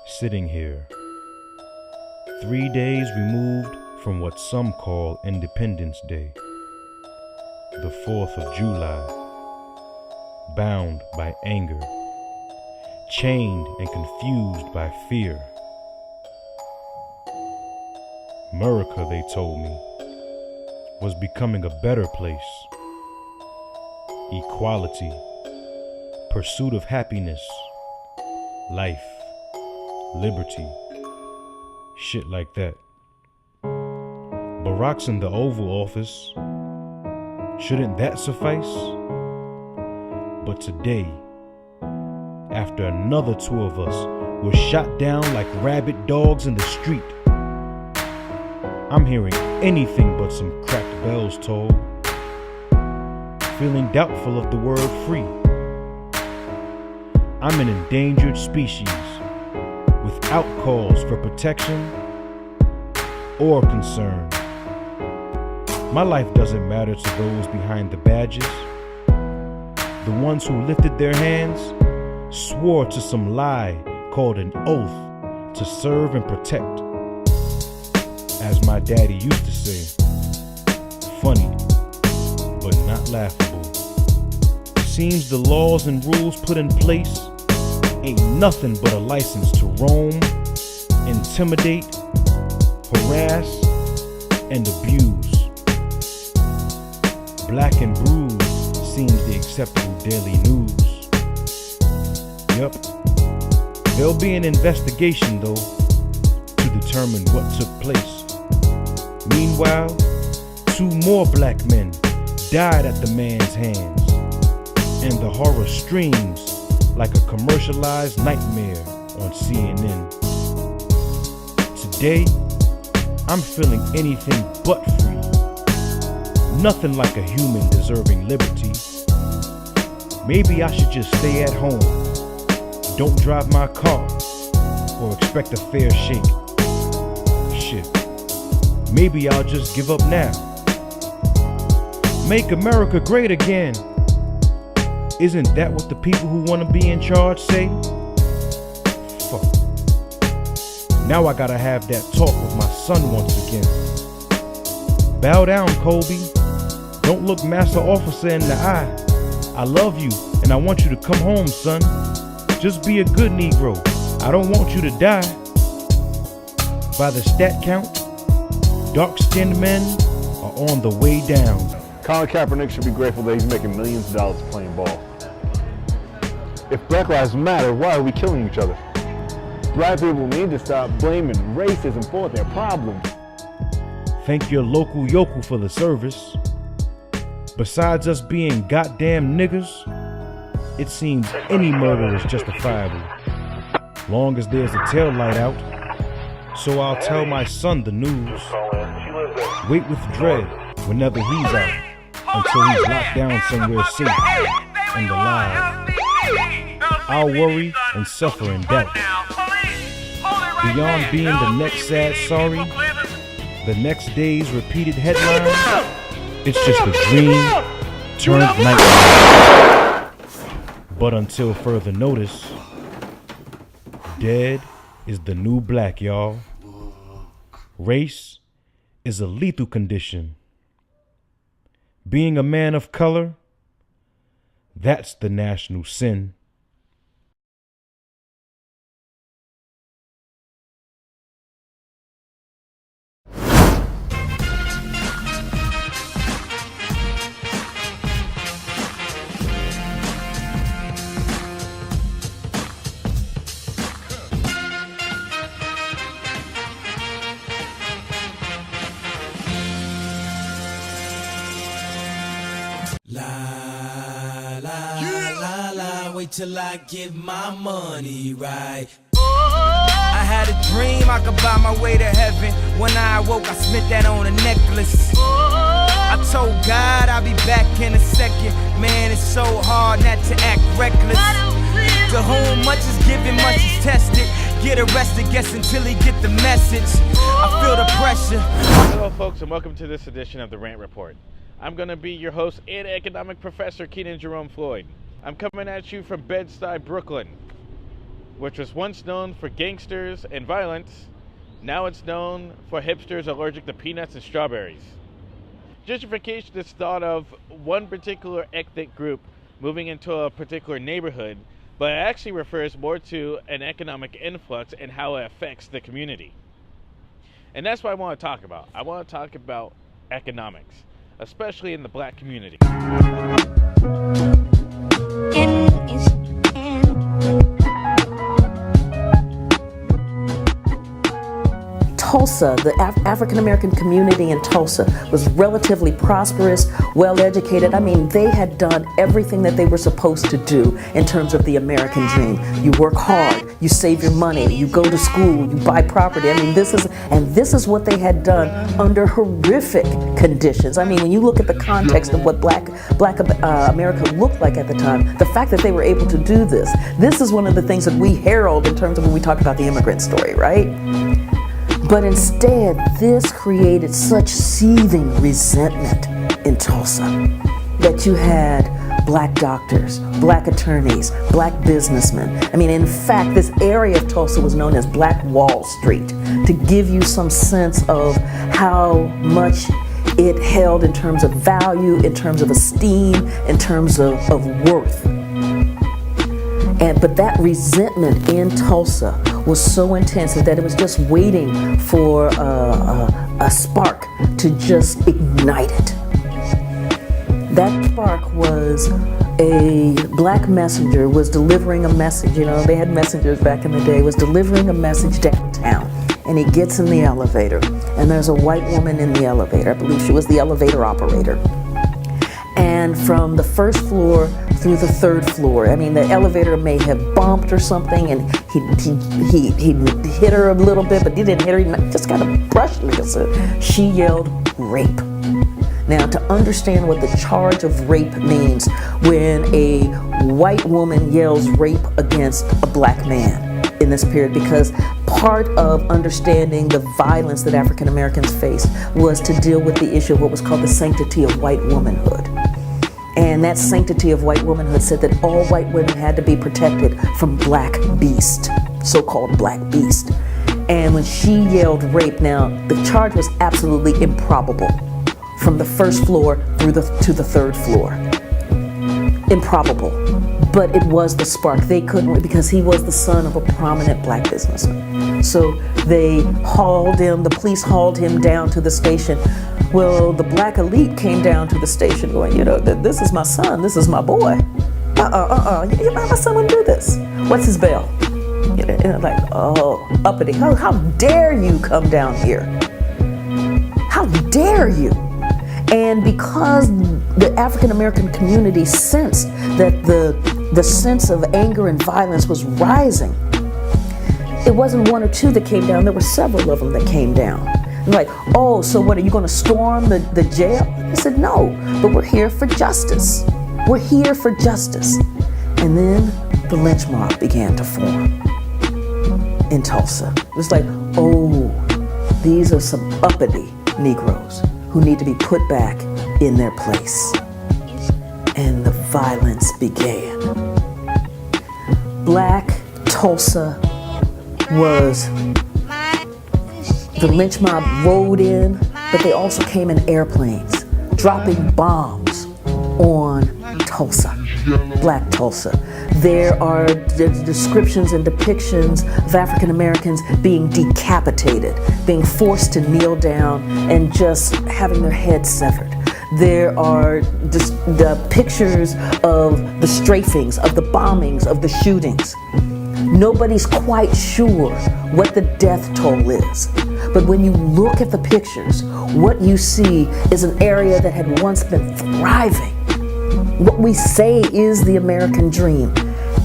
sitting here, 3 days removed from what some call Independence Day, the 4th of July, bound by anger, chained and confused by fear. America, they told me, was becoming a better place. Equality, pursuit of happiness, life, liberty, shit like that. Barack's in the Oval Office. Shouldn't that suffice? But today, after another 2 of us were shot down like rabid dogs in the street, I'm hearing anything but some cracked bells toll, feeling doubtful of the word free. I'm an endangered species without cause for protection or concern. My life doesn't matter to those behind the badges. The ones who lifted their hands swore to some lie called an oath to serve and protect. As my daddy used to say, funny, but not laughable. Seems the laws and rules put in place ain't nothing but a license to roam, intimidate, harass, and abuse. Black and bruised seems the acceptable daily news. Yup. There'll be an investigation though to determine what took place. Meanwhile, 2 more black men died at the man's hands, and the horror streams like a commercialized nightmare on CNN. Today, I'm feeling anything but free. Nothing like a human deserving liberty. Maybe I should just stay at home, don't drive my car, or expect a fair shake. Shit, maybe I'll just give up now. Make America great again. Isn't that what the people who want to be in charge say? Fuck. Now I gotta have that talk with my son once again. Bow down, Colby. Don't look Master Officer in the eye. I love you, and I want you to come home, son. Just be a good Negro. I don't want you to die. By the stat count, dark-skinned men are on the way down. Colin Kaepernick should be grateful that he's making millions of dollars playing ball. If Black Lives Matter, why are we killing each other? Black people need to stop blaming racism for their problems. Thank your local yokel for the service. Besides us being goddamn niggers, it seems any murder is justifiable, long as there's a tail light out. So I'll tell my son the news. Wait with dread whenever he's out, until he's locked down somewhere safe and alive. I'll worry and suffer in doubt. Beyond being the next sad sorry, the next day's repeated headlines, it's just a dream turned nightmare. But until further notice, dead is the new black, y'all. Race is a lethal condition. Being a man of color, that's the national sin. Wait till I get my money right. I had a dream I could buy my way to heaven. When I awoke, I spent that on a necklace. I told God I'll be back in a second. Man, it's so hard not to act reckless. To whom much is given, much is tested. Get arrested, guess until he get the message. I feel the pressure. Hello folks, and welcome to this edition of the Rant Report. I'm going to be your host and economic professor, Keenan Jerome Floyd. I'm coming at you from Bed-Stuy, Brooklyn. which was once known for gangsters and violence, now it's known for hipsters allergic to peanuts and strawberries. Gentrification is thought of one particular ethnic group moving into a particular neighborhood, but it actually refers more to an economic influx and how it affects the community. And that's what I want to talk about. I want to talk about economics, especially in the black community. Tulsa, the African American community in Tulsa was relatively prosperous, well educated. I mean, they had done everything that they were supposed to do in terms of the American dream. You work hard, you save your money, you go to school, you buy property. I mean, this is what they had done under horrific conditions. I mean, when you look at the context of what Black America looked like at the time, the fact that they were able to do this is one of the things that we herald in terms of when we talk about the immigrant story, right? But instead, this created such seething resentment in Tulsa that you had black doctors, black attorneys, black businessmen. I mean, in fact, this area of Tulsa was known as Black Wall Street, to give you some sense of how much it held in terms of value, in terms of esteem, in terms of worth. But that resentment in Tulsa was so intense that it was just waiting for a spark to just ignite it. That spark was a black messenger was delivering a message. You know, they had messengers back in the day, was delivering a message downtown. And he gets in the elevator, and there's a white woman in the elevator. I believe she was the elevator operator. And from the first floor through the third floor, I mean, the elevator may have bumped or something, and he hit her a little bit, but he didn't hit her, he just kind of brushed her. She yelled, "Rape." Now, to understand what the charge of rape means when a white woman yells rape against a black man in this period, because part of understanding the violence that African Americans faced was to deal with the issue of what was called the sanctity of white womanhood. And that sanctity of white womanhood said that all white women had to be protected from black beast, so-called black beast. And when she yelled rape, now the charge was absolutely improbable from the first floor through to the third floor. Improbable. But it was the spark. They couldn't, because he was the son of a prominent black businessman. So they hauled him, the police hauled him down to the station. Well, the black elite came down to the station going, you know, this is my son, this is my boy. My son wouldn't do this. What's his bail? You know, and like, oh, uppity. How dare you come down here? How dare you? And because the African American community sensed that the sense of anger and violence was rising, it wasn't one or two that came down, there were several of them that came down. And like, oh, so what, are you gonna storm the jail? I said, no, but we're here for justice. We're here for justice. And then the lynch mob began to form in Tulsa. It was like, oh, these are some uppity Negroes who need to be put back in their place. And the violence began. Black Tulsa was, the lynch mob rode in, but they also came in airplanes, dropping bombs on Tulsa, Black Tulsa. There are descriptions and depictions of African Americans being decapitated, being forced to kneel down and just having their heads severed. There are just the pictures of the strafings, of the bombings, of the shootings. Nobody's quite sure what the death toll is. But when you look at the pictures, what you see is an area that had once been thriving. What we say is the American dream,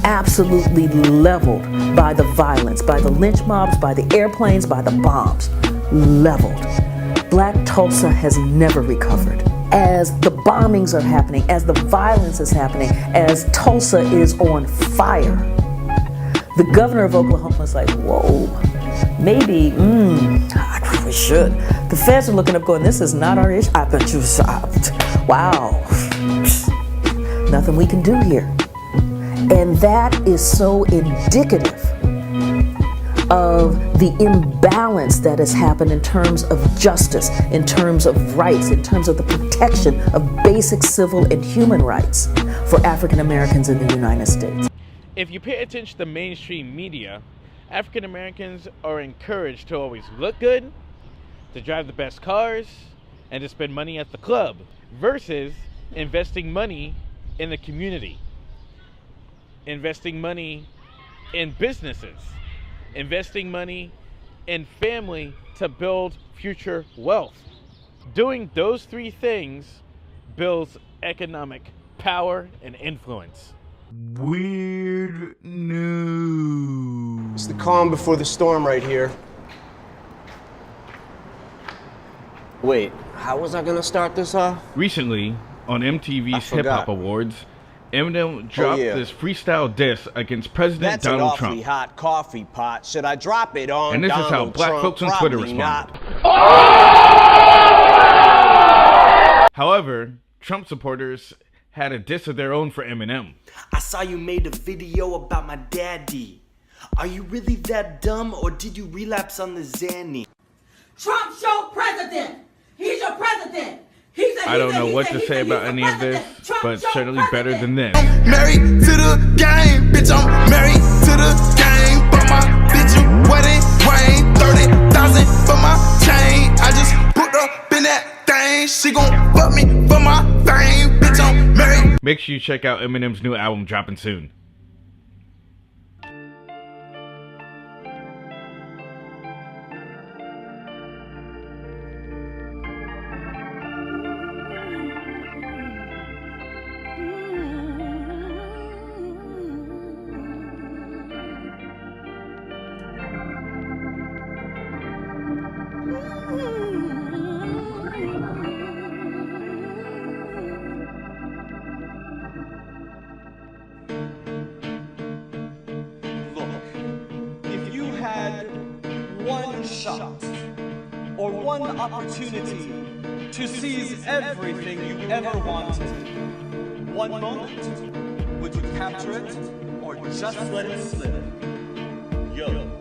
absolutely leveled by the violence, by the lynch mobs, by the airplanes, by the bombs, leveled. Black Tulsa has never recovered. As the bombings are happening, as the violence is happening, as Tulsa is on fire, the governor of Oklahoma is like, whoa, maybe, we should. The feds are looking up going, this is not our issue. I bet you, wow, nothing we can do here. And that is so indicative of the imbalance that has happened in terms of justice, in terms of rights, in terms of the protection of basic civil and human rights for African Americans in the United States. If you pay attention to mainstream media, African Americans are encouraged to always look good, to drive the best cars, and to spend money at the club, versus investing money in the community, investing money in businesses, investing money in family to build future wealth. Doing those three things builds economic power and influence. Weird news. It's the calm before the storm right here. Wait, how was I gonna start this off? Recently, on MTV's Hip Hop Awards, Eminem dropped this freestyle diss against President That's Donald an awfully Trump. hot coffee pot. Should I drop it on And this Donald is how black Trump? folks on Twitter Probably responded. not. However, Trump supporters had a diss of their own for Eminem. I saw you made a video about my daddy. Are you really that dumb, or did you relapse on the Xanny? Trump's your president. He's your president. I don't know what to say about any of this, but certainly better than this. Married to the game, bitch, I'm married to the game. But my bitch, wedding ring, 30,000 for my chain. I just put up in that thing. She gon' fuck me for my fame, bitch, I'm married. Make sure you check out Eminem's new album dropping soon. One shot or one opportunity to seize everything you ever wanted. One moment, would you capture it or just let it slip? Yo.